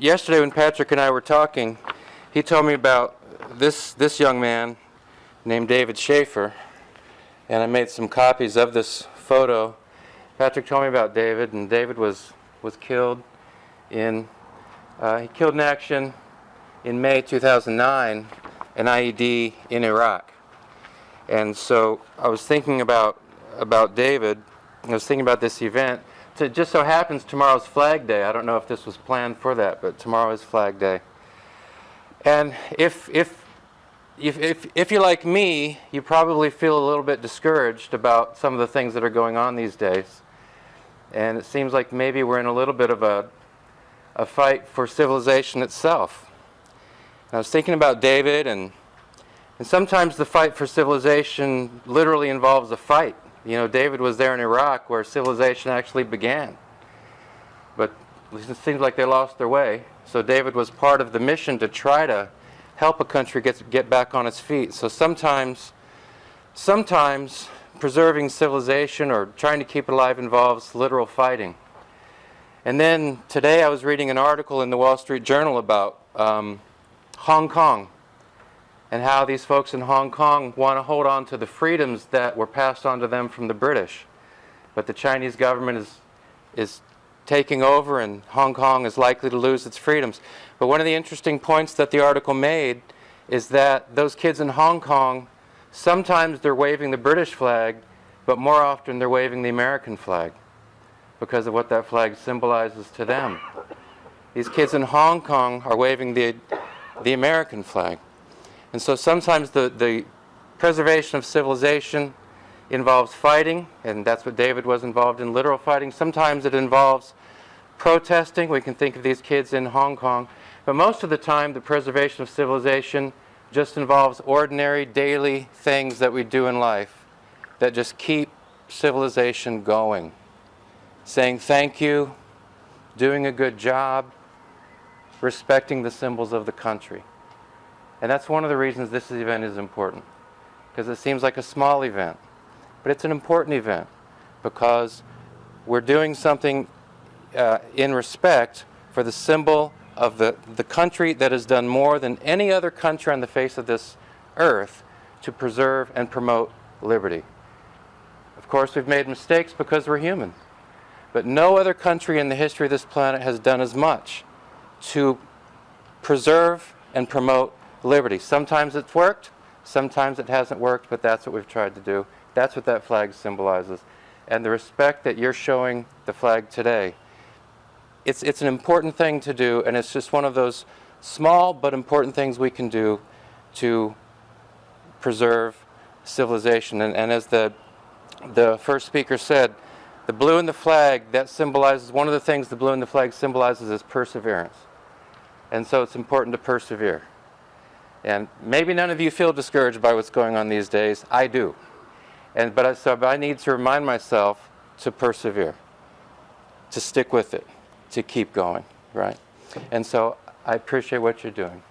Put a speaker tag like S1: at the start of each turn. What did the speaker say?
S1: yesterday when Patrick and I were talking, he told me about this young man named David Schaefer, and I made some copies of this photo. Patrick told me about David, and David was killed in action in May 2009, an IED in Iraq. And so I was thinking about David. I was thinking about this event. It just so happens tomorrow's Flag Day. I don't know if this was planned for that, but tomorrow is Flag Day. And if you're like me, you probably feel a little bit discouraged about some of the things that are going on these days. And it seems like maybe we're in a little bit of a fight for civilization itself. And I was thinking about David, and sometimes the fight for civilization literally involves a fight. You know, David was there in Iraq where civilization actually began. But it seems like they lost their way. So David was part of the mission to try to help a country get back on its feet. So sometimes preserving civilization or trying to keep it alive involves literal fighting. And then today I was reading an article in the Wall Street Journal about Hong Kong, and how these folks in Hong Kong want to hold on to the freedoms that were passed on to them from the British. But the Chinese government is taking over, and Hong Kong is likely to lose its freedoms. But one of the interesting points that the article made is that those kids in Hong Kong, sometimes they're waving the British flag, but more often they're waving the American flag because of what that flag symbolizes to them. These kids in Hong Kong are waving the American flag. And so sometimes the preservation of civilization involves fighting, and that's what David was involved in, literal fighting. Sometimes it involves protesting. We can think of these kids in Hong Kong. But most of the time, the preservation of civilization just involves ordinary, daily things that we do in life that just keep civilization going. Saying thank you, doing a good job, respecting the symbols of the country. And that's one of the reasons this event is important, because it seems like a small event, but it's an important event because we're doing something in respect for the symbol of the country that has done more than any other country on the face of this earth to preserve and promote liberty. Of course, we've made mistakes because we're human, but no other country in the history of this planet has done as much to preserve and promote liberty. Sometimes it's worked, sometimes it hasn't worked, but that's what we've tried to do. That's what that flag symbolizes. And the respect that you're showing the flag today, it's an important thing to do, and it's just one of those small but important things we can do to preserve civilization. And as the first speaker said, the blue in the flag, that symbolizes, one of the things the blue in the flag symbolizes is perseverance. And so it's important to persevere. And maybe none of you feel discouraged by what's going on these days. I do. So I need to remind myself to persevere, to stick with it, to keep going, right? And so I appreciate what you're doing.